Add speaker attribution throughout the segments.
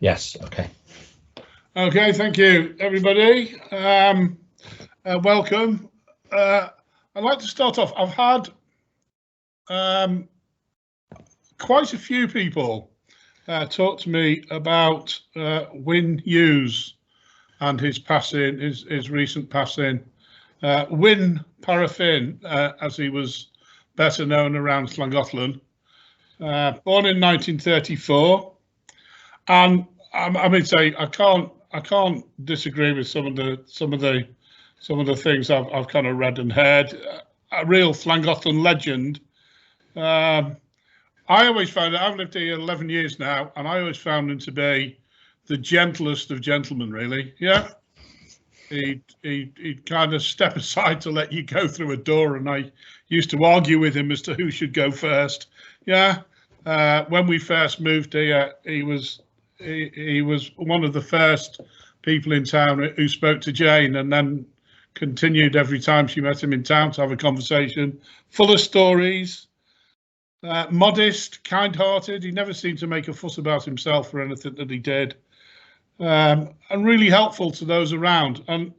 Speaker 1: Yes, okay.
Speaker 2: Okay, thank you, everybody. Welcome. I'd like to start off. I've had quite a few people talk to me about Wyn Hughes and his passing, his recent passing. Wyn Paraffin, as he was better known around Llangollen, born in 1934, and I mean, say I can't disagree with some of the things I've kind of read and heard. A real Llangollen legend. I always found it. I've lived here 11 years now, and I always found him to be the gentlest of gentlemen. Really, yeah. He'd kind of step aside to let you go through a door, and I used to argue with him as to who should go first. Yeah. When we first moved here, he was one of the first people in town who spoke to Jane, and then continued every time she met him in town to have a conversation. Full of stories, modest, kind-hearted. He never seemed to make a fuss about himself or anything that he did, and really helpful to those around. And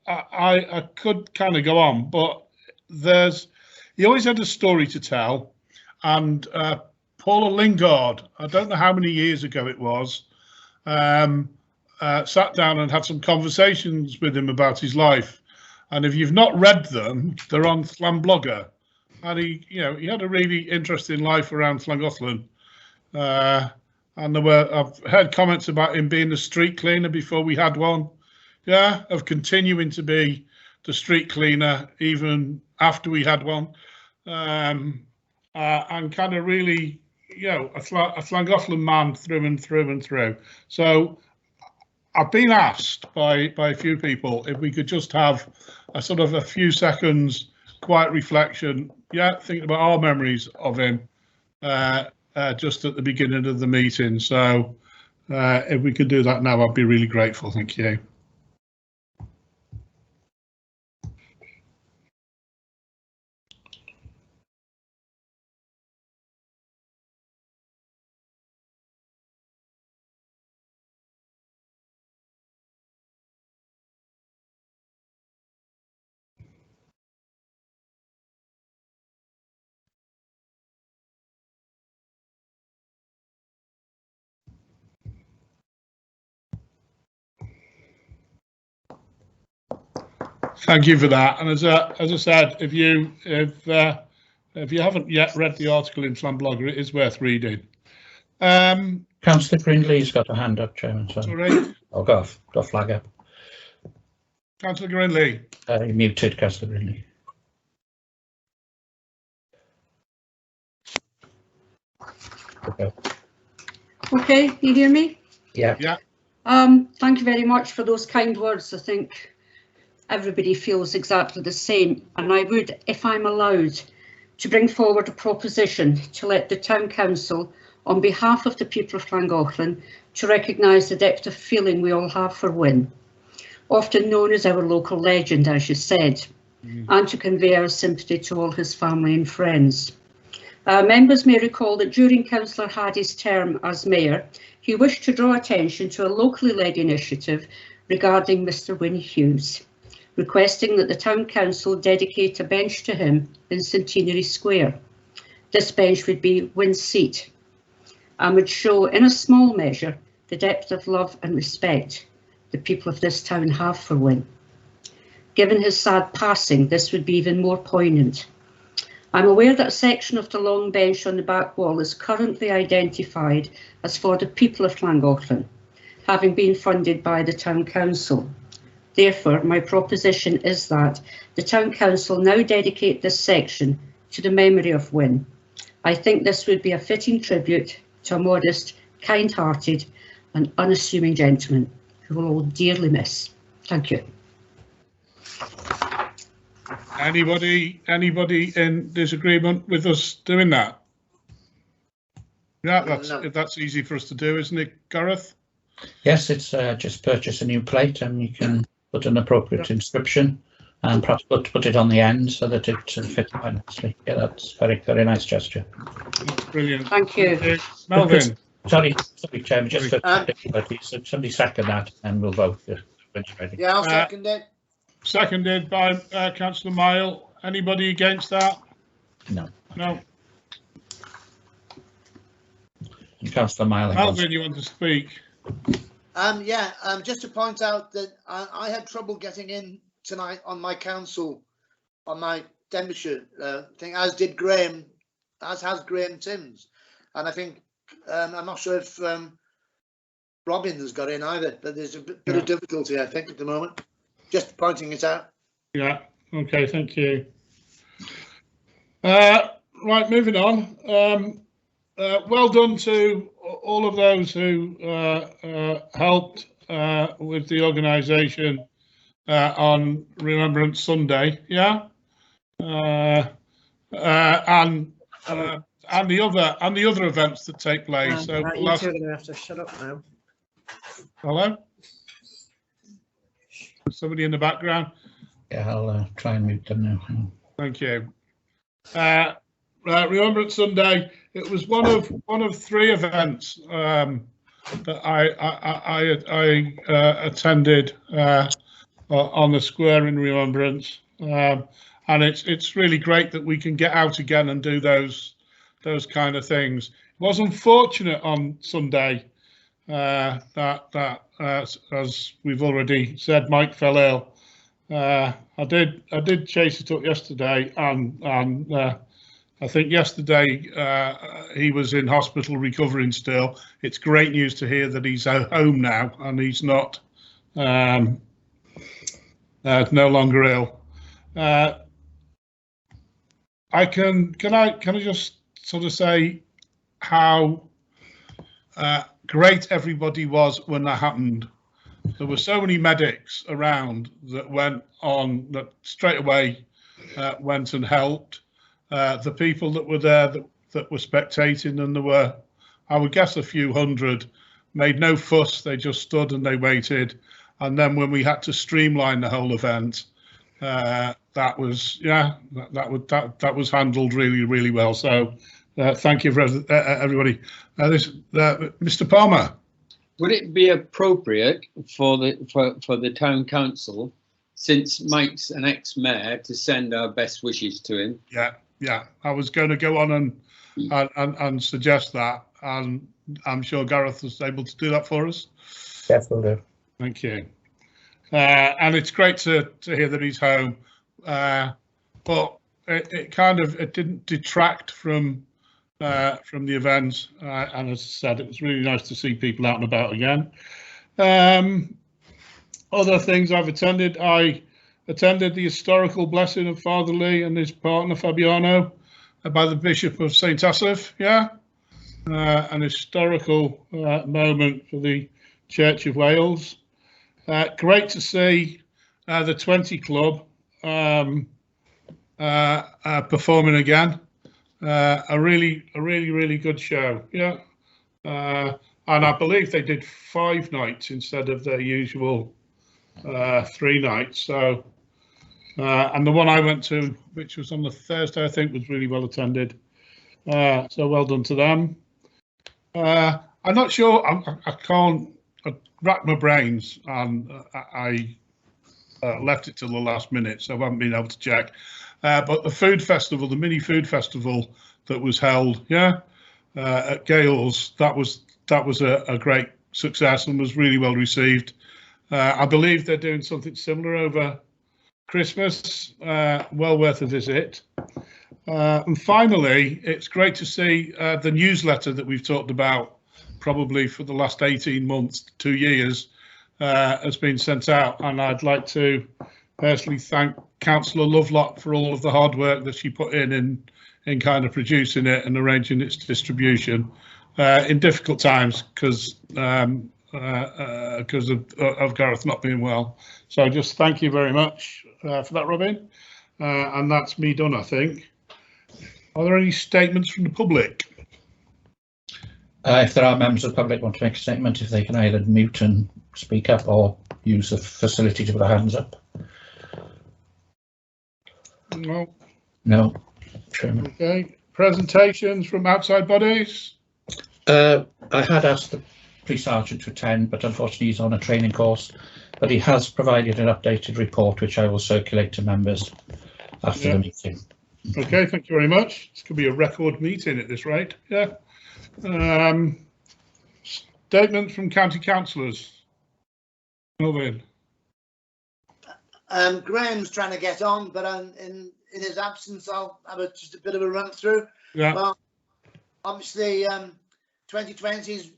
Speaker 2: I could kind of go on, but he always had a story to tell. And Paula Lingard, I don't know how many years ago it was, sat down and had some conversations with him about his life. And if you've not read them, they're on Llanblogger. And he had a really interesting life around Llangollen. And I've heard comments about him being a street cleaner before we had one. Yeah, of continuing to be the street cleaner even after we had one. And kind of really, a Llangollen man through and through and through. So I've been asked by a few people if we could just have a sort of a few seconds quiet reflection, thinking about our memories of him just at the beginning of the meeting. So if we could do that now, I'd be really grateful. Thank you. Thank you for that. And as I said, if you haven't yet read the article in Llanblogger, it is worth reading.
Speaker 1: Councillor Greenlee's got a hand up, Chairman.
Speaker 2: Sorry.
Speaker 1: Oh, go flag up.
Speaker 2: Councillor Greenlee.
Speaker 1: You muted, Councillor Greenlee.
Speaker 3: Okay, you hear me?
Speaker 1: Yeah.
Speaker 2: Yeah.
Speaker 3: Thank you very much for those kind words. I think everybody feels exactly the same, and I would, if I'm allowed, to bring forward a proposition to let the Town Council, on behalf of the people of Llangollen, to recognise the depth of feeling we all have for Wyn, often known as our local legend, as you said, and to convey our sympathy to all his family and friends. Members may recall that during Councillor Haddy's term as Mayor, he wished to draw attention to a locally led initiative regarding Mr Wyn Hughes, requesting that the Town Council dedicate a bench to him in Centenary Square. This bench would be Wyn's seat and would show, in a small measure, the depth of love and respect the people of this town have for Wyn. Given his sad passing, this would be even more poignant. I'm aware that a section of the long bench on the back wall is currently identified as for the people of Llangollen, having been funded by the Town Council. Therefore, my proposition is that the Town Council now dedicate this section to the memory of Wyn. I think this would be a fitting tribute to a modest, kind-hearted and unassuming gentleman who we'll all dearly miss. Thank you.
Speaker 2: Anybody in disagreement with us doing that? Yeah, that's easy for us to do, isn't it, Gareth?
Speaker 1: Yes, it's just purchase a new plate and you can put an appropriate inscription and perhaps put it on the end so that it fits quite nicely. Yeah, that's very, very nice gesture.
Speaker 2: Brilliant.
Speaker 3: Thank you.
Speaker 2: Melvin.
Speaker 1: Sorry, Chairman, just for technicality, somebody second that and we'll vote when you're ready.
Speaker 4: Yeah, I'll second it.
Speaker 2: Seconded by Councillor Mile. Anybody against that?
Speaker 1: No.
Speaker 2: No.
Speaker 1: And Councillor Mile.
Speaker 2: Melvin, you want to speak?
Speaker 4: Just to point out that I had trouble getting in tonight on my council, on my Denbighshire thing, as has Graham Timms. And I think, I'm not sure if Robin has got in either, but there's a bit of difficulty, I think, at the moment. Just pointing it out.
Speaker 2: Yeah, okay, thank you. Right, moving on. Well done to all of those who helped with the organisation on Remembrance Sunday, yeah, and the other events that take place. So
Speaker 5: you two are going to have to shut up now.
Speaker 2: Hello? Somebody in the background?
Speaker 1: Yeah, I'll try and mute them now.
Speaker 2: Thank you. Remembrance Sunday. It was one of three events that I attended on the square in Remembrance, and it's really great that we can get out again and do those kind of things. It was unfortunate on Sunday that as we've already said, Mike fell ill. I did chase it up yesterday, and I think yesterday he was in hospital recovering still. It's great news to hear that he's home now and he's not no longer ill. Can I just sort of say how great everybody was when that happened. There were so many medics around that that straight away went and helped. The people that were there that were spectating, and there were, I would guess, a few hundred, made no fuss. They just stood and they waited. And then when we had to streamline the whole event, that was handled really, really well. So thank you for everybody. Mr. Palmer.
Speaker 6: Would it be appropriate for the town council, since Mike's an ex-mayor, to send our best wishes to him?
Speaker 2: Yeah. I was going to go on and suggest that, and I'm sure Gareth was able to do that for us.
Speaker 1: Definitely.
Speaker 2: Thank you. And it's great to hear that he's home, but it didn't detract from the event, and as I said, it was really nice to see people out and about again. Other things I've attended, I attended the historical blessing of Father Lee and his partner Fabiano by the Bishop of St Asaph, an historical moment for the Church of Wales. Great to see the 20 Club performing again. A really good show, and I believe they did 5 nights instead of their usual 3 nights. So, and the one I went to, which was on the Thursday, I think, was really well attended. So well done to them. I'm not sure. I can't rack my brains, and I left it till the last minute, so I haven't been able to check. But the food festival, the mini food festival that was held, at Gales, that was a great success and was really well received. I believe they're doing something similar over Christmas. Well worth a visit. And finally, it's great to see the newsletter that we've talked about probably for the last 18 months, 2 years, has been sent out, and I'd like to personally thank Councillor Lovelock for all of the hard work that she put in kind of producing it and arranging its distribution in difficult times because of Gareth not being well. So just thank you very much for that, Robin. And that's me done, I think. Are there any statements from the public?
Speaker 1: If there are members of the public want to make a statement, if they can either mute and speak up or use the facility to put their hands up.
Speaker 2: No.
Speaker 1: Chairman.
Speaker 2: Okay. Presentations from outside bodies?
Speaker 1: I had asked the police sergeant to attend, but unfortunately he's on a training course. But he has provided an updated report, which I will circulate to members after the meeting.
Speaker 2: Okay, thank you very much. This could be a record meeting at this rate. Yeah. Statements from county councillors. Melvin.
Speaker 4: Graham's trying to get on, but in his absence, I'll have just a bit of a run through.
Speaker 2: Yeah.
Speaker 4: Well, obviously, 2020 is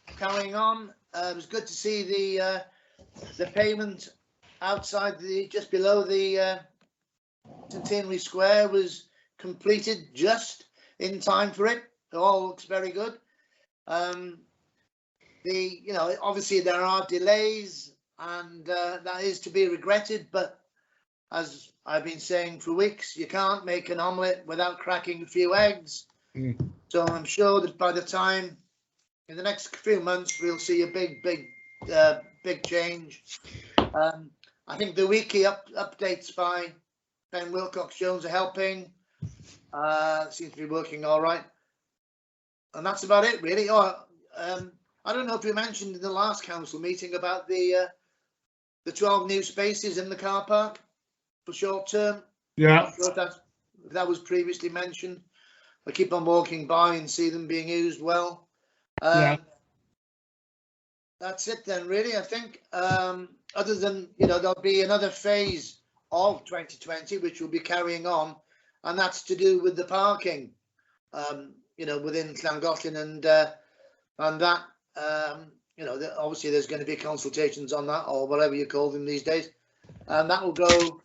Speaker 4: carrying on. It was good to see the payment outside just below the Centenary Square was completed just in time for it. It all looks very good. Obviously there are delays, and that is to be regretted, but as I've been saying for weeks, you can't make an omelette without cracking a few eggs. So I'm sure that by the time in the next few months we'll see a big change. I think the weekly updates by Ben Wilcox-Jones are helping. Seems to be working all right, and that's about it really. I don't know if we mentioned in the last council meeting about the 12 new spaces in the car park for short term.
Speaker 2: Yeah.
Speaker 4: I'm sure that was previously mentioned. I keep on walking by and see them being used well.
Speaker 2: Yeah.
Speaker 4: That's it then, really. I think other than there'll be another phase of 2020 which will be carrying on, and that's to do with the parking. Within Llangollen and that. Obviously there's going to be consultations on that, or whatever you call them these days, and that will go.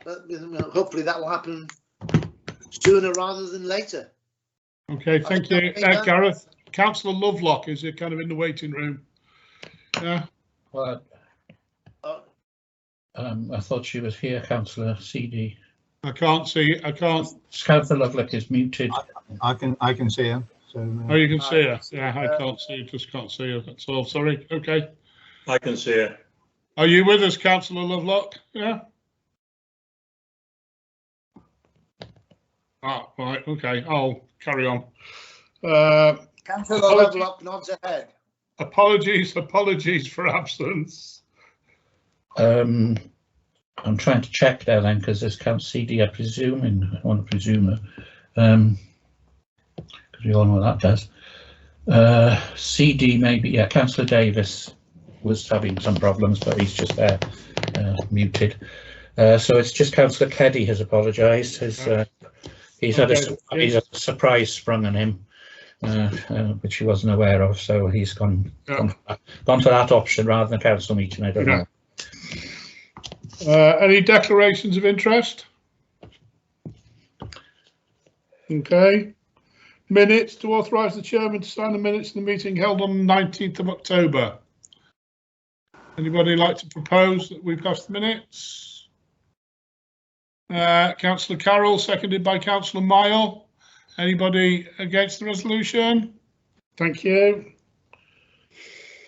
Speaker 4: Hopefully that will happen sooner rather than later.
Speaker 2: Okay, thank you, Gareth. Councillor Lovelock is kind of in the waiting room. Yeah.
Speaker 1: Well, I thought she was here, Councillor CD.
Speaker 2: I can't see. I can't.
Speaker 1: Councillor Lovelock is muted.
Speaker 7: I can see her. So,
Speaker 2: oh, you can see her. Yeah, I can't see. Just can't see her. That's all. Sorry. Okay.
Speaker 8: I can see her.
Speaker 2: Are you with us, Councillor Lovelock? Yeah. Ah, right. Okay. I'll carry on.
Speaker 4: Councillor Lovelock nods ahead.
Speaker 2: Apologies for absence.
Speaker 1: I'm trying to check there then, because there's Councillor CD, I want to presume her. Because we all know what that does. CD maybe, yeah, Councillor Davis was having some problems, but he's just there, muted. So it's just Councillor Keddy has apologised. He's had a surprise sprung on him, which he wasn't aware of, so he's gone for that option rather than council meeting. I don't know.
Speaker 2: Any declarations of interest? Okay. Minutes to authorise the chairman to sign the minutes of the meeting held on the 19th of October. Anybody like to propose that we pass the minutes? Councillor Carroll, seconded by Councillor Mile. Anybody against the resolution? Thank you.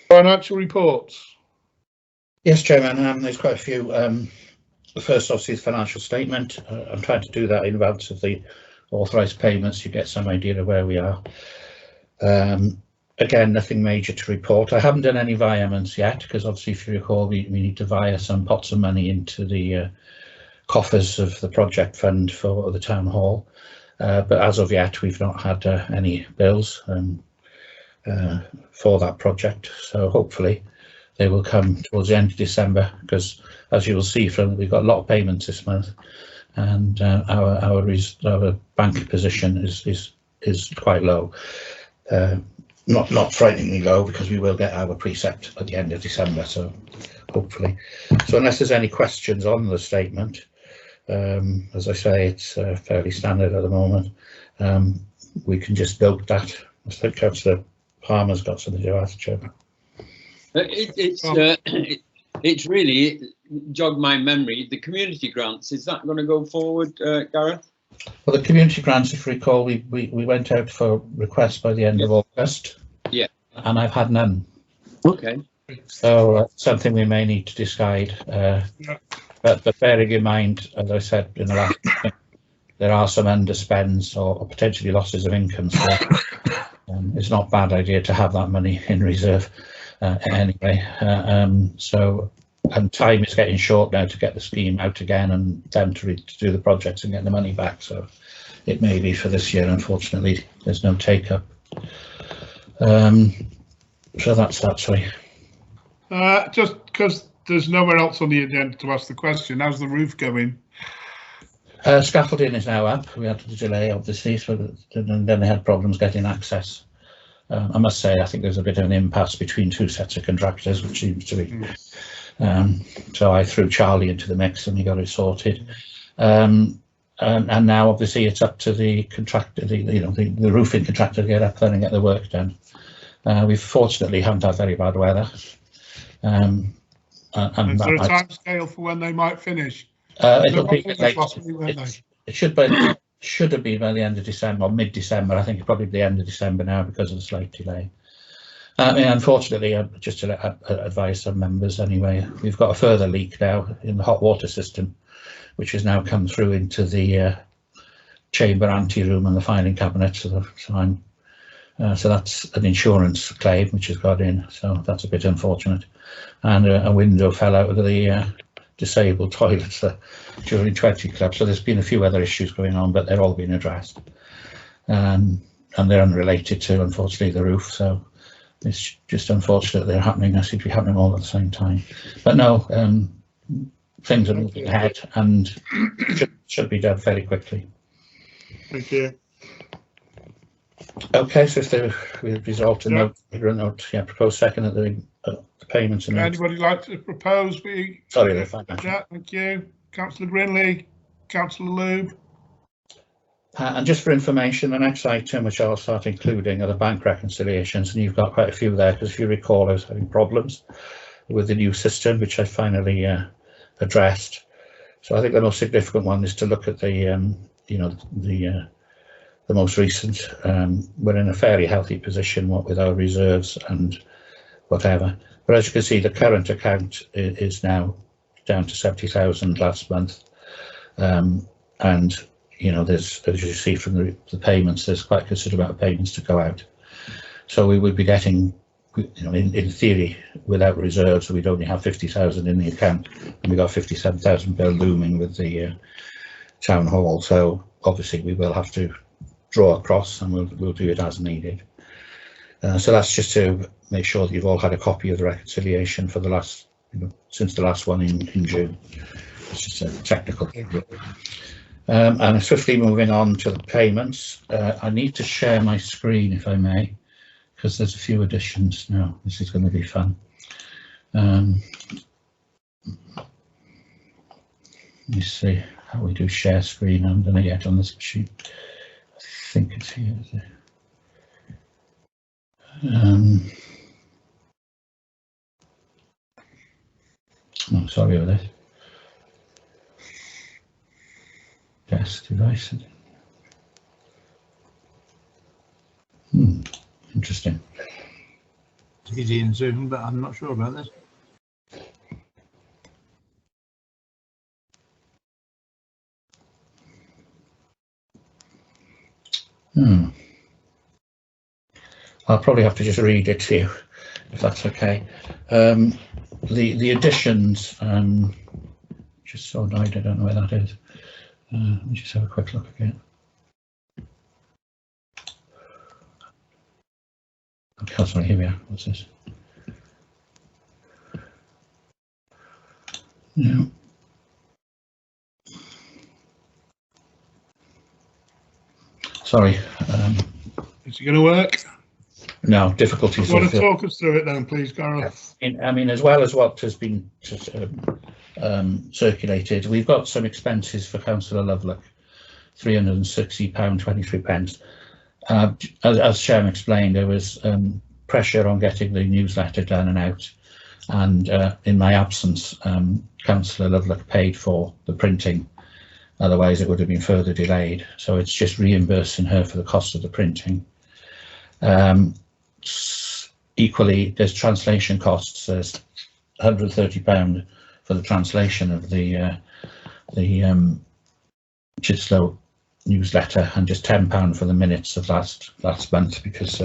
Speaker 2: Financial reports.
Speaker 1: Yes, Chairman, there's quite a few. The first, obviously, is financial statement. I'm trying to do that in advance of the authorised payments. You get some idea of where we are. Again, nothing major to report. I haven't done any virements yet, because obviously, if you recall, we need to wire some pots of money into the coffers of the project fund for the town hall. But as of yet, we've not had any bills for that project. So hopefully they will come towards the end of December, because as you will see we've got a lot of payments this month, and our bank position is quite low. Not frighteningly low, because we will get our precept at the end of December, so hopefully. So unless there's any questions on the statement, as I say, it's fairly standard at the moment. We can just note that. I think Councillor Palmer's got something to ask, Chairman.
Speaker 6: It's really jogged my memory. The community grants, is that going to go forward, Gareth?
Speaker 1: Well, the community grants, if you recall, we went out for requests by the end of August. Yeah. And I've had none.
Speaker 6: Okay.
Speaker 1: So something we may need to decide. But bearing in mind, as I said in the last meeting, there are some underspends or potentially losses of income. So it's not a bad idea to have that money in reserve anyway. And time is getting short now to get the scheme out again and them to do the projects and get the money back. So it may be for this year. Unfortunately, there's no take up. So that's that. Sorry.
Speaker 2: Just because there's nowhere else on the agenda to ask the question, how's the roof going?
Speaker 1: Scaffolding is now up. We had to delay, obviously, and then they had problems getting access. I must say, I think there's a bit of an impasse between two sets of contractors, which seems to be. So I threw Charlie into the mix and he got it sorted. And now, obviously, it's up to the contractor, the roofing contractor to get up there and get the work done. We fortunately haven't had very bad weather. Is there a time scale for when they might finish? It'll be late. It should have been by the end of December or mid-December. I think it's probably the end of December now because of the slight delay. Unfortunately, just to advise some members anyway, we've got a further leak now in the hot water system, which has now come through into the chamber ante room and the filing cabinet. So that's an insurance claim which has got in. So that's a bit unfortunate. And a window fell out of the disabled toilets during 20 Club. So there's been a few other issues going on, but they're all being addressed. And they're unrelated to, unfortunately, the roof. So it's just unfortunate they're happening. They seem to be happening all at the same time. But no, things are moving ahead and should be done fairly quickly.
Speaker 2: Thank you.
Speaker 1: Okay, so we resolved to note, propose second at the payments. And
Speaker 2: anybody like to propose?
Speaker 1: Sorry, the financial.
Speaker 2: Yeah, thank you. Councillor Grinley, Councillor Lube.
Speaker 1: And just for information, the next item which I'll start including are the bank reconciliations, and you've got quite a few there because if you recall, I was having problems with the new system, which I finally addressed. So I think the most significant one is to look at the most recent. We're in a fairly healthy position, what with our reserves and whatever. But as you can see, the current account is now down to 70,000 last month, and there's, as you see from the payments, there's quite a considerable amount of payments to go out. So we would be getting, in theory, without reserves, we'd only have 50,000 in the account, and we got 57,000 bill looming with the town hall. So obviously we will have to draw across, and we'll do it as needed. So that's just to make sure that you've all had a copy of the reconciliation for the last, since the last one in June. It's just a technical thing. And swiftly moving on to the payments, I need to share my screen if I may, because there's a few additions now. This is going to be fun. Let me see how we do share screen. I'm going to get on this machine. I think it's here. Is it? Oh, sorry about this. Desk device. Interesting.
Speaker 7: It's easy in Zoom, but I'm not sure about this.
Speaker 1: I'll probably have to just read it to you, if that's okay. The additions, just so annoyed I don't know where that is. Let me just have a quick look again. Okay, sorry, here we are. What's this? Yeah. Sorry.
Speaker 2: Is it going to work?
Speaker 1: No, difficulties.
Speaker 2: You want to talk us through it then, please, Gareth?
Speaker 1: I mean, as well as what has been circulated, we've got some expenses for Councillor Lovelock, £360.23. As Chairman explained, there was pressure on getting the newsletter done and out, and in my absence, Councillor Lovelock paid for the printing. Otherwise, it would have been further delayed. So it's just reimbursing her for the cost of the printing. Equally, there's translation costs. There's £130 for the translation of the Chidstow newsletter, and just £10 for the minutes of last month, because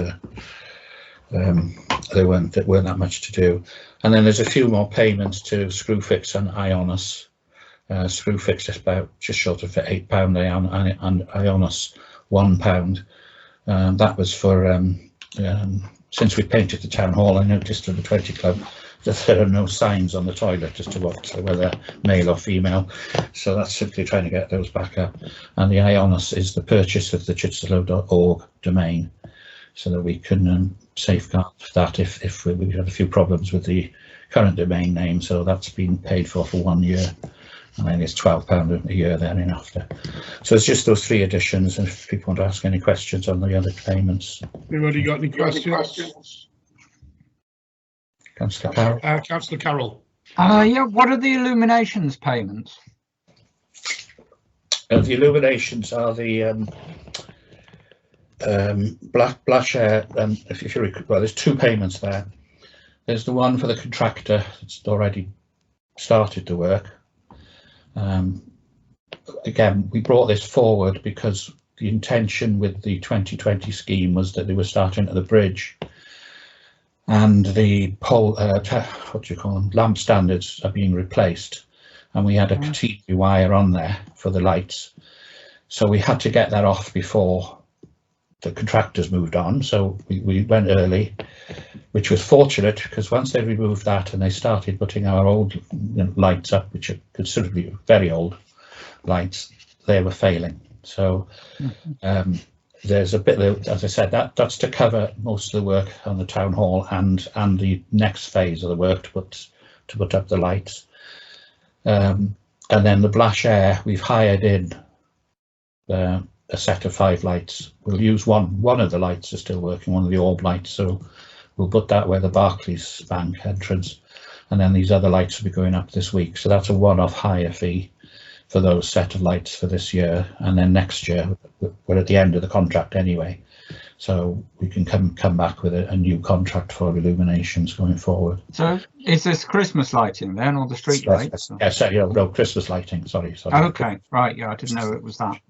Speaker 1: there weren't that much to do. And then there's a few more payments to Screwfix and Ionis. Screwfix is about just short of £8, and Ionis £1. That was for since we painted the town hall. I noticed for the 20 club that there are no signs on the toilet as to whether male or female, so that's simply trying to get those back up. And the Ionis is the purchase of the chitterlow.org domain, so that we can safeguard that if we had a few problems with the current domain name. So that's been paid for 1 year, and then it's £12 a year thereafter. So it's just those 3 additions, and if people want to ask any questions on the other payments.
Speaker 2: Anybody got any questions?
Speaker 1: Councillor Carroll.
Speaker 2: Councillor Carroll.
Speaker 8: Yeah, what are the illuminations payments?
Speaker 1: The illuminations are the Blashare, if you recall, well, there's 2 payments there. There's the one for the contractor that's already started the work. Again, we brought this forward because the intention with the 2020 scheme was that they were starting at the bridge, and the pole, what do you call them, lamp standards are being replaced, and we had a catenary wire on there for the lights, so we had to get that off before the contractors moved on. So we went early, which was fortunate, because once they removed that and they started putting our old lights up, which are considerably very old lights, they were failing. So there's a bit, as I said, that's to cover most of the work on the town hall and the next phase of the work to put up the lights. And then the Blashare, we've hired in a set of 5 lights. We'll use one of the lights is still working, one of the orb lights, so we'll put that where the Barclays Bank entrance, and then these other lights will be going up this week. So that's a one-off hire fee for those set of lights for this year, and then next year we're at the end of the contract anyway, so we can come back with a new contract for illuminations going forward.
Speaker 8: So is this Christmas lighting then, or the street lights?
Speaker 1: Yes, no, Christmas lighting, sorry.
Speaker 8: Okay, right, yeah, I didn't know it was that.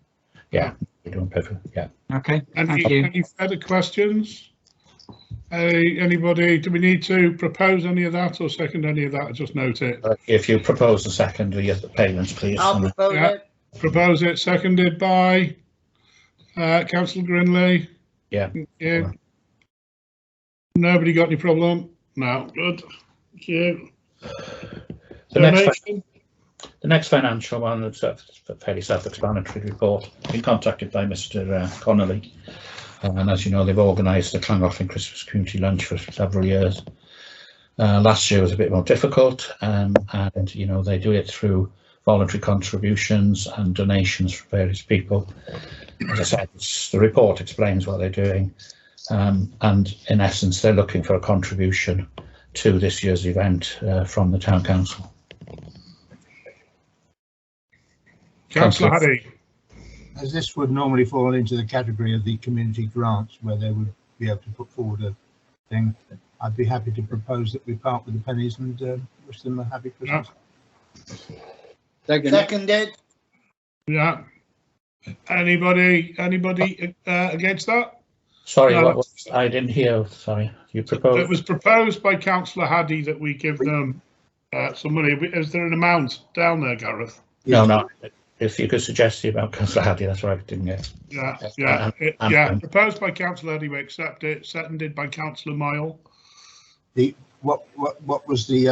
Speaker 1: Yeah, we're doing perfect, yeah.
Speaker 8: Okay, thank you.
Speaker 2: Any further questions? Anybody, do we need to propose any of that or second any of that? Just note it.
Speaker 1: If you propose the second, the payments, please.
Speaker 4: I'll propose it.
Speaker 2: Propose it, seconded by Councillor Grinley.
Speaker 1: Yeah.
Speaker 2: Yeah. Nobody got any problem? No, good. Thank you.
Speaker 1: The next financial one is a fairly self-explanatory report. Been contacted by Mr. Connolly, and as you know, they've organised the Llangollen Christmas Community Lunch for several years. Last year was a bit more difficult, and you know, they do it through voluntary contributions and donations from various people. As I said, the report explains what they're doing, and in essence, they're looking for a contribution to this year's event from the Town Council.
Speaker 2: Councillor Haddy.
Speaker 7: As this would normally fall into the category of the community grants, where they would be able to put forward a thing, I'd be happy to propose that we part with the pennies and wish them a happy Christmas.
Speaker 4: Seconded.
Speaker 2: Yeah. Anybody against that?
Speaker 1: Sorry,
Speaker 2: No,
Speaker 1: I didn't hear. Sorry, you proposed.
Speaker 2: It was proposed by Councillor Haddy that we give them some money. Is there an amount down there, Gareth?
Speaker 1: No. If you could suggest the amount, Councillor Haddy, that's right, I didn't get.
Speaker 2: Yeah. Proposed by Councillor Haddy, we accept it. Seconded by Councillor Mile.
Speaker 7: What was the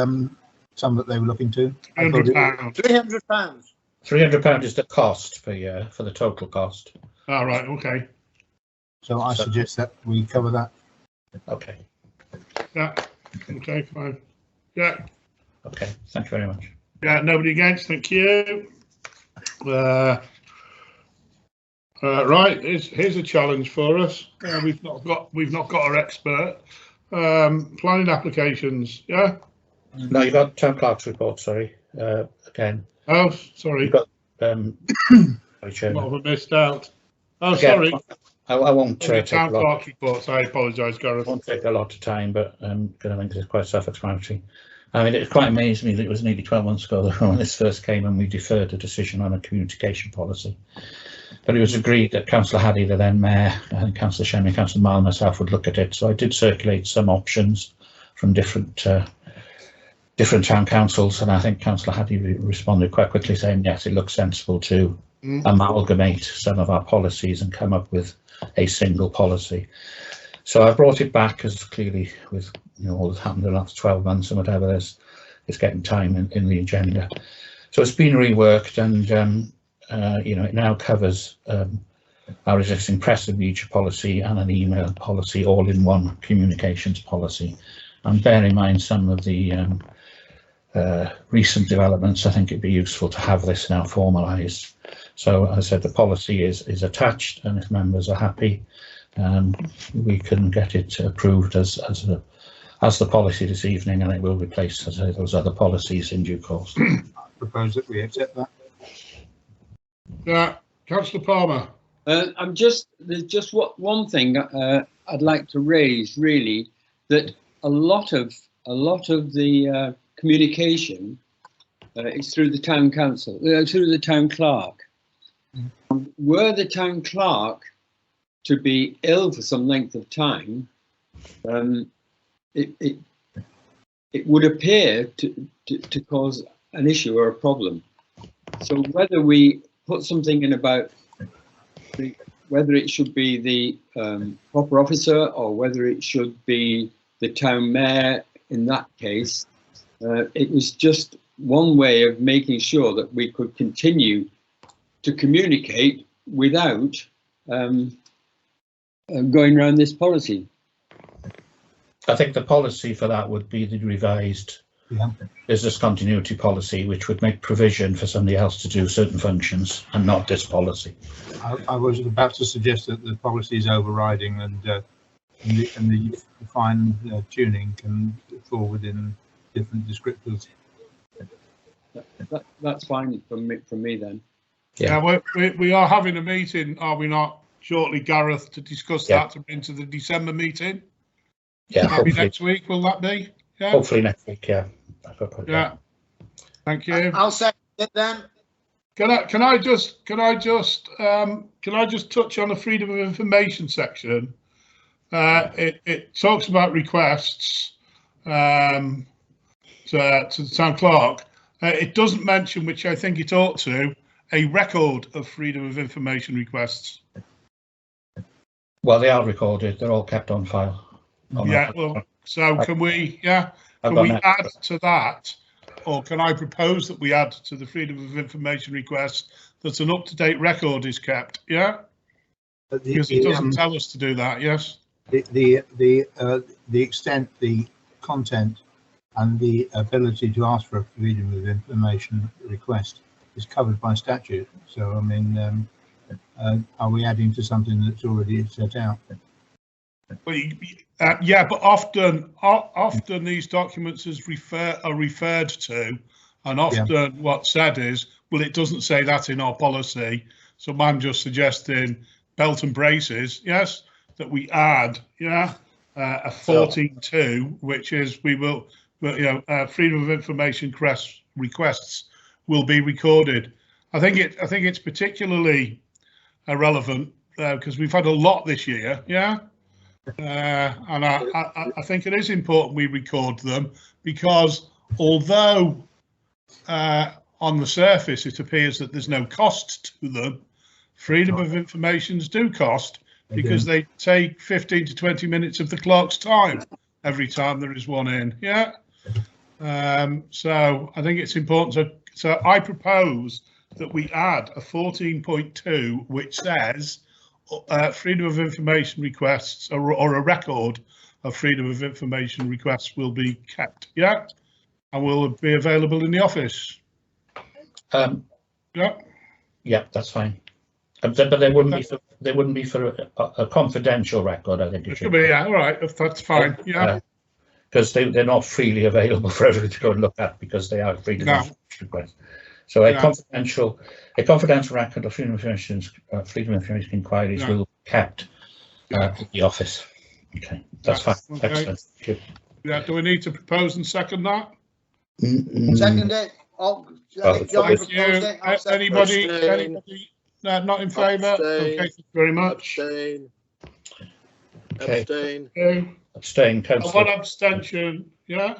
Speaker 7: sum that they were looking to?
Speaker 2: £300.
Speaker 4: £300.
Speaker 1: £300 is the cost per year for the total cost.
Speaker 2: All right. Okay.
Speaker 7: So I suggest that we cover that.
Speaker 1: Okay.
Speaker 2: Yeah. Okay. Fine. Yeah.
Speaker 1: Okay. Thank you very much.
Speaker 2: Yeah. Nobody against. Thank you. Right. Here's a challenge for us. We've not got our expert. Planning applications. Yeah.
Speaker 1: No, you got Town Clerk's report. Sorry. Again.
Speaker 2: Oh, sorry.
Speaker 1: You've got sorry, Chairman.
Speaker 2: What have I missed out? Oh,
Speaker 1: Again,
Speaker 2: sorry.
Speaker 1: I won't take
Speaker 2: Town
Speaker 1: a lot.
Speaker 2: Clerk reports. I apologise, Gareth.
Speaker 1: It won't take a lot of time, but I think it's quite self-explanatory. I mean, it quite amazed me that it was nearly 12 months ago when this first came and we deferred a decision on a communication policy. But it was agreed that Councillor Haddy, the then Mayor, and Councillor Shenley, Councillor Mile and myself would look at it. So I did circulate some options from different town councils, and I think Councillor Haddy responded quite quickly saying, yes, it looks sensible to amalgamate some of our policies and come up with a single policy. So I brought it back, as clearly with all that's happened in the last 12 months and whatever, it's getting time in the agenda. So it's been reworked, and it now covers our existing press and media policy and an email policy all in one communications policy. And bear in mind some of the recent developments, I think it'd be useful to have this now formalised. So as I said, the policy is attached, and if members are happy, we can get it approved as the policy this evening, and it will replace, as I say, those other policies in due course.
Speaker 7: I propose that we accept that.
Speaker 2: Yeah, Councillor Palmer.
Speaker 6: There's just one thing I'd like to raise, really, that a lot of the communication is through the town council, through the town clerk. Were the town clerk to be ill for some length of time, it would appear to cause an issue or a problem. So whether we put something in about whether it should be the proper officer or whether it should be the town mayor in that case, it was just one way of making sure that we could continue to communicate without going around this policy.
Speaker 1: I think the policy for that would be the revised business continuity policy, which would make provision for somebody else to do certain functions and not this policy.
Speaker 7: I was about to suggest that the policy is overriding, and the fine tuning can fall within different descriptors.
Speaker 6: That's fine from me then.
Speaker 2: Yeah, we are having a meeting, are we not, shortly, Gareth, to discuss that into the December meeting?
Speaker 1: Yeah,
Speaker 2: that'll be next week, will that be? Yeah.
Speaker 1: Hopefully next week, yeah.
Speaker 2: Yeah. Thank you.
Speaker 4: I'll second it then.
Speaker 2: Can I just touch on the freedom of information section? It talks about requests to the town clerk. It doesn't mention, which I think it ought to, a record of freedom of information requests.
Speaker 1: Well, they are recorded. They're all kept on file.
Speaker 2: Well, so can we, can we add to that, or can I propose that we add to the freedom of information request that an up-to-date record is kept? Yeah, because it doesn't tell us to do that. Yes.
Speaker 7: The extent, the content, and the ability to ask for a freedom of information request is covered by statute. So, I mean, are we adding to something that's already set out?
Speaker 2: Well, yeah, but often these documents are referred to, and often what's said is, well, it doesn't say that in our policy. So I'm just suggesting belt and braces, yes, that we add, a 14.2, which is freedom of information requests will be recorded. I think it's particularly relevant because we've had a lot this year, and I think it is important we record them, because although on the surface it appears that there's no cost to them, freedom of informations do cost, because they take 15 to 20 minutes of the clerk's time every time there is one in. So I think it's important. So I propose that we add a 14.2 which says freedom of information requests or a record of freedom of information requests will be kept, and will be available in the office.
Speaker 1: Yeah, that's fine. But they wouldn't be for a confidential record. I think it should be.
Speaker 2: All right, if that's fine.
Speaker 1: Because they're not freely available for everyone to go and look at, because they are freedom of information requests. So a confidential record of freedom of information inquiries will be kept at the office. Okay, that's fine.
Speaker 2: Okay.
Speaker 1: Excellent. Thank you.
Speaker 2: Yeah. Do we need to propose and second that?
Speaker 4: Second it. John proposed it.
Speaker 2: Anybody Not in favour?
Speaker 9: Abstain.
Speaker 2: Okay, thank you very much.
Speaker 9: Abstain.
Speaker 1: Okay.
Speaker 9: Abstain.
Speaker 2: Okay.
Speaker 1: Abstain,
Speaker 2: One
Speaker 1: councillor.
Speaker 2: abstention, yeah?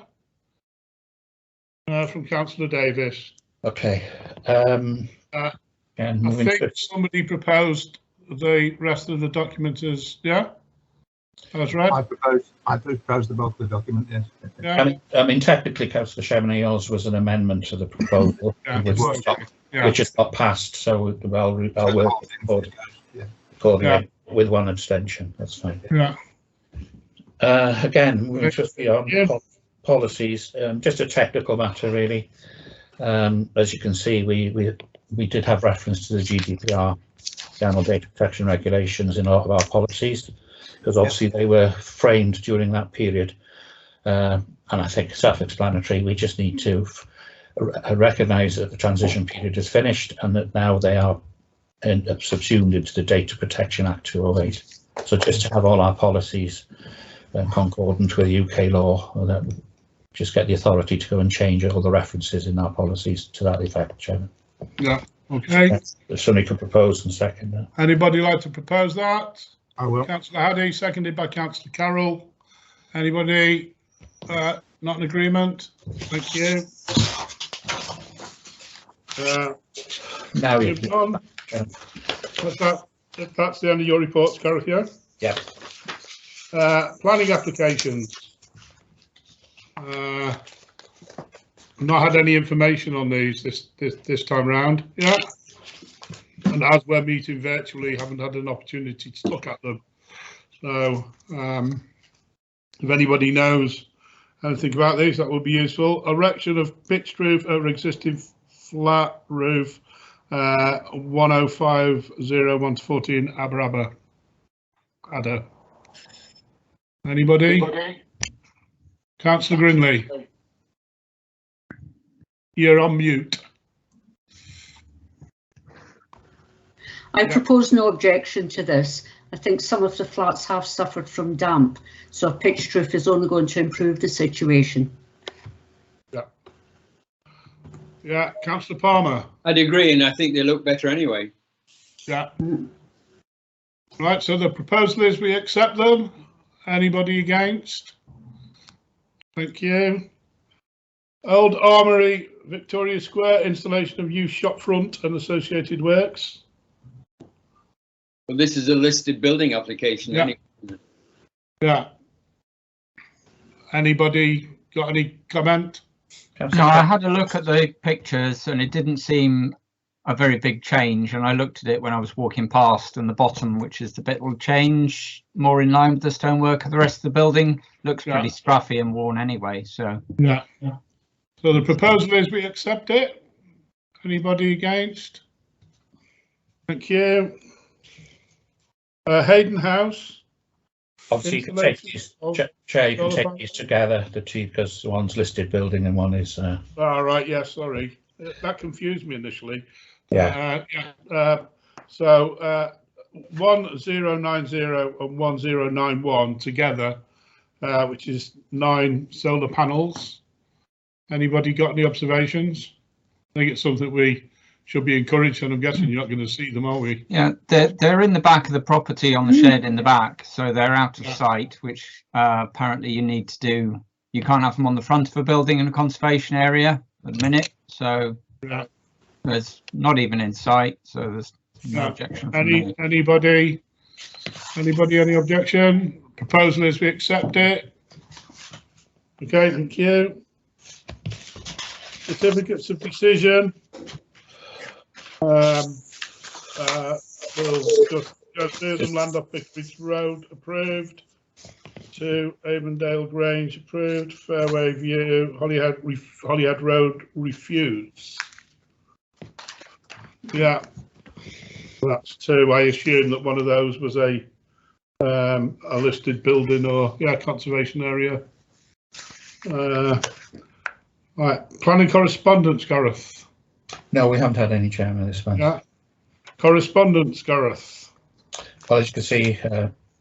Speaker 2: From Councillor Davis.
Speaker 1: Okay.
Speaker 2: And
Speaker 1: And
Speaker 2: I
Speaker 1: moving
Speaker 2: think
Speaker 1: to
Speaker 2: somebody proposed the rest of the document as, yeah? As read?
Speaker 7: I propose the bulk of the document, yes.
Speaker 2: Yeah.
Speaker 1: I mean, technically, councillor Chairman, yours was an amendment to the proposal,
Speaker 2: Yeah,
Speaker 1: which,
Speaker 2: it was, yeah.
Speaker 1: which is not passed, so I'll work
Speaker 7: Yeah.
Speaker 1: accordingly with one abstention. That's fine.
Speaker 2: Yeah.
Speaker 1: Again, moving swiftly on
Speaker 2: Yeah.
Speaker 1: policies, just a technical matter, really. As you can see, we did have reference to the GDPR, General Data Protection Regulations, in a lot of our policies, because obviously they were framed during that period. And I think self-explanatory. We just need to recognise that the transition period is finished and that now they are subsumed into the Data Protection Act 208. So just to have all our policies concordant with UK law, that just get the authority to go and change all the references in our policies to that effect, Chairman.
Speaker 2: Yeah. Okay.
Speaker 1: If somebody could propose and second that.
Speaker 2: Anybody like to propose that?
Speaker 7: I will.
Speaker 2: Councillor Haddy, seconded by Councillor Carroll. Anybody not in agreement? Thank you.
Speaker 1: Now we
Speaker 2: Moving on. That's the end of your reports, Gareth, yeah?
Speaker 1: Yeah.
Speaker 2: Planning applications. Not had any information on these this time round, yeah? And as we're meeting virtually, haven't had an opportunity to look at them. So if anybody knows anything about these, that would be useful. Erection of pitched roof over existing flat roof, 1050114 Aberaba. Adder. Anybody? Councillor Grinley. You're on mute.
Speaker 3: I propose no objection to this. I think some of the flats have suffered from damp, so a pitched roof is only going to improve the situation.
Speaker 2: Yeah, Councillor Palmer.
Speaker 6: I'd agree, and I think they look better anyway.
Speaker 2: Yeah. Right, so the proposal is we accept them. Anybody against? Thank you. Old Armoury, Victoria Square, installation of youth shop front and associated works.
Speaker 6: Well, this is a listed building application.
Speaker 2: Yeah.
Speaker 6: Anyway.
Speaker 2: Yeah. Anybody got any comment?
Speaker 8: No, I had a look at the pictures and it didn't seem a very big change. And I looked at it when I was walking past, and the bottom, which is the bit will change more in line with the stonework of the rest of the building, looks pretty scruffy and worn anyway. So
Speaker 2: yeah. So the proposal is we accept it. Anybody against? Thank you. Hayden House.
Speaker 1: Obviously, you can take these, Chair, you can take these together, the two, because one's listed building and one is.
Speaker 2: All right, yeah, sorry. That confused me initially.
Speaker 1: Yeah.
Speaker 2: So 1090 and 1091 together, which is 9 solar panels. Anybody got any observations? I think it's something we should be encouraged, and I'm guessing you're not going to see them, are we?
Speaker 8: yeah, they're in the back of the property on the shed in the back, so they're out of sight, which apparently you need to do. You can't have them on the front of a building in a conservation area at the minute, so there's not even in sight, so there's no objection from me.
Speaker 2: Anybody any objection? Proposal is we accept it. Okay, thank you. Certificates of decision. We'll just go through them. Land off Vicarage Road approved. 2 Avondale Grange approved. Fairway View, Holyhead Road refused. Yeah, that's 2. I assume that one of those was a listed building or conservation area. Right, planning correspondence, Gareth.
Speaker 1: No, we haven't had any, Chairman, this month.
Speaker 2: Yeah, correspondence, Gareth.
Speaker 1: Well, as you can see,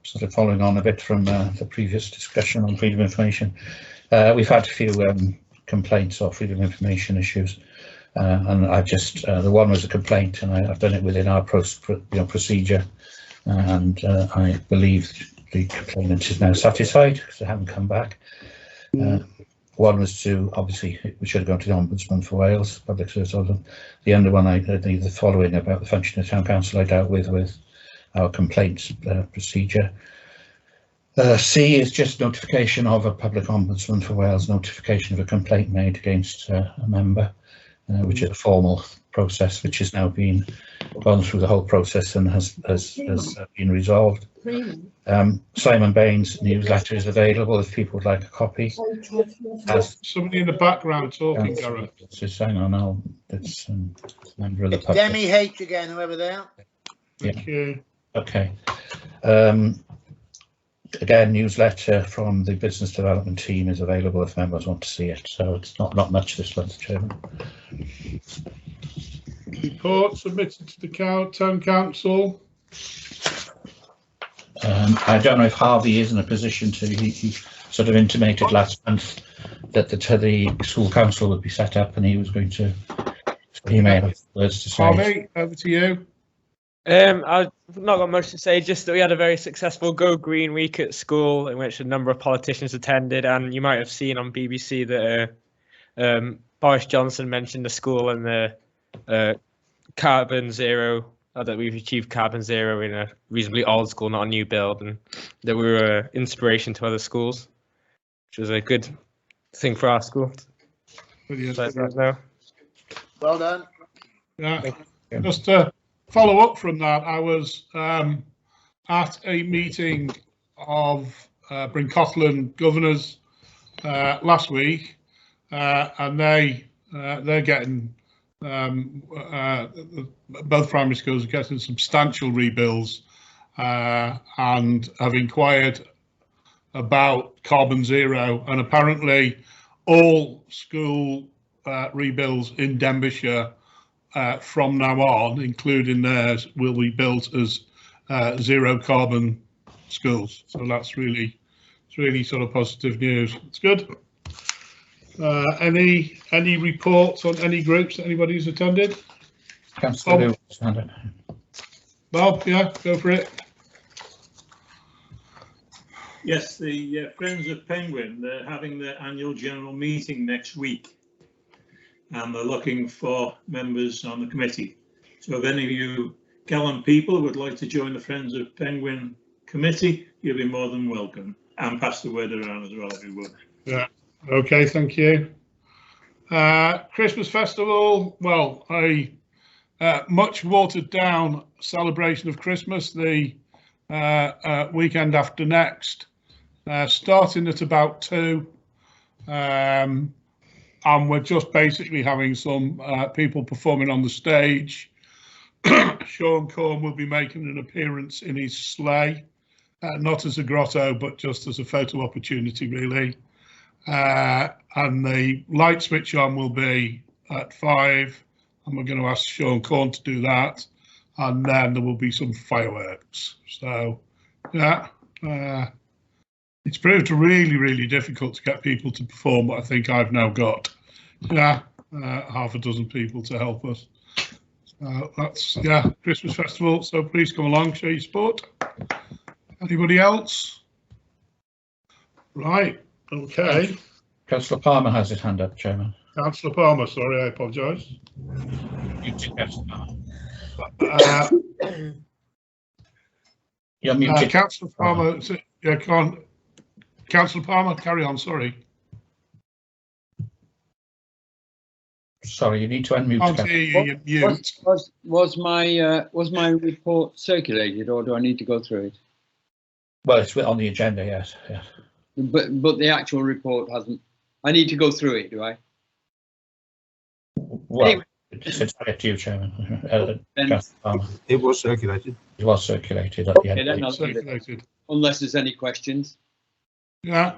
Speaker 1: sort of following on a bit from the previous discussion on freedom of information, we've had a few complaints or freedom of information issues. and I just the one was a complaint, and I've done it within our procedure, and I believe the complainant is now satisfied because they haven't come back. One was to, obviously, we should have gone to the Ombudsman for Wales, Public Service Ombudsman. The other one, the following about the function of Town Council, I dealt with our complaints procedure. C is just notification of a Public Ombudsman for Wales, notification of a complaint made against a member, which is a formal process, which has now been gone through the whole process and has been resolved. Simon Bain's newsletter is available if people would like a copy.
Speaker 2: Somebody in the background talking, Gareth.
Speaker 1: Just hang on, it's a member of the public.
Speaker 4: Demi H again, whoever they are.
Speaker 2: Thank you.
Speaker 1: Okay. Again, newsletter from the business development team is available if members want to see it. So it's not much this month, Chairman.
Speaker 2: Report submitted to the Town Council.
Speaker 1: I don't know if Harvey is in a position to. He sort of intimated last month that the school council would be set up, and he was going to. He may have words to say.
Speaker 2: Harvey, over to you.
Speaker 9: I've not got much to say, just that we had a very successful Go Green week at school in which a number of politicians attended, and you might have seen on BBC that Boris Johnson mentioned the school and the carbon zero, that we've achieved carbon zero in a reasonably old school, not a new build, and that we were an inspiration to other schools, which was a good thing for our school.
Speaker 4: Well done.
Speaker 2: Yeah, just to follow up from that, I was at a meeting of Bryn-Cothlan governors last week, and they're getting both primary schools are getting substantial rebuilds, and have inquired about carbon zero, and apparently all school rebuilds in Denbighshire from now on, including theirs, will be built as zero carbon schools. So that's really sort of positive news. It's good. Any reports on any groups that anybody's attended?
Speaker 1: Councillor
Speaker 2: Bob, yeah, go for it.
Speaker 10: Yes, the Friends of Penguin, they're having their annual general meeting next week, and they're looking for members on the committee. So if any of you gallant people would like to join the Friends of Penguin committee, you'll be more than welcome, and pass the word around as well if you would. Yeah,
Speaker 2: okay, thank you. Christmas festival, well, a much watered down celebration of Christmas, the weekend after next, starting at about 2, and we're just basically having some people performing on the stage. Sean Corn will be making an appearance in his sleigh, not as a grotto, but just as a photo opportunity, really. And the light switch on will be at 5, and we're going to ask Sean Corn to do that, and then there will be some fireworks. So, yeah, it's proved really difficult to get people to perform, but I think I've now got half a dozen people to help us. That's Christmas festival. So please come along, show your support. Anybody else? Right. Okay.
Speaker 1: Councillor Palmer has his hand up, Chairman.
Speaker 2: Councillor Palmer, sorry, I apologise.
Speaker 1: You're muted.
Speaker 2: Councillor Palmer, yeah, come on. Councillor Palmer, carry on, sorry.
Speaker 1: Sorry, you need to unmute.
Speaker 2: Can't hear you, mute.
Speaker 6: Was my report circulated, or do I need to go through it?
Speaker 1: Well, it's on the agenda, yes. Yeah.
Speaker 6: But the actual report hasn't. I need to go through it, do I?
Speaker 1: Well, anyway. It's entirely up to you, Chairman.
Speaker 7: It was circulated.
Speaker 1: It was circulated at the end.
Speaker 6: Then I'll circulated. Unless there's any questions.
Speaker 2: Yeah.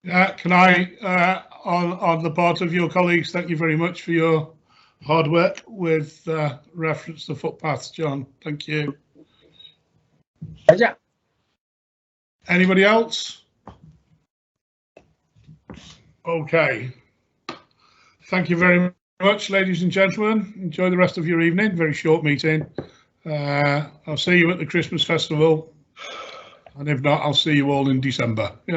Speaker 2: Yeah, can I, on the part of your colleagues, thank you very much for your hard work with reference to footpaths, John. Thank you.
Speaker 6: Yeah.
Speaker 2: Anybody else? Okay. Thank you very much, ladies and gentlemen. Enjoy the rest of your evening. Very short meeting. I'll see you at the Christmas festival, and if not, I'll see you all in December. Yeah.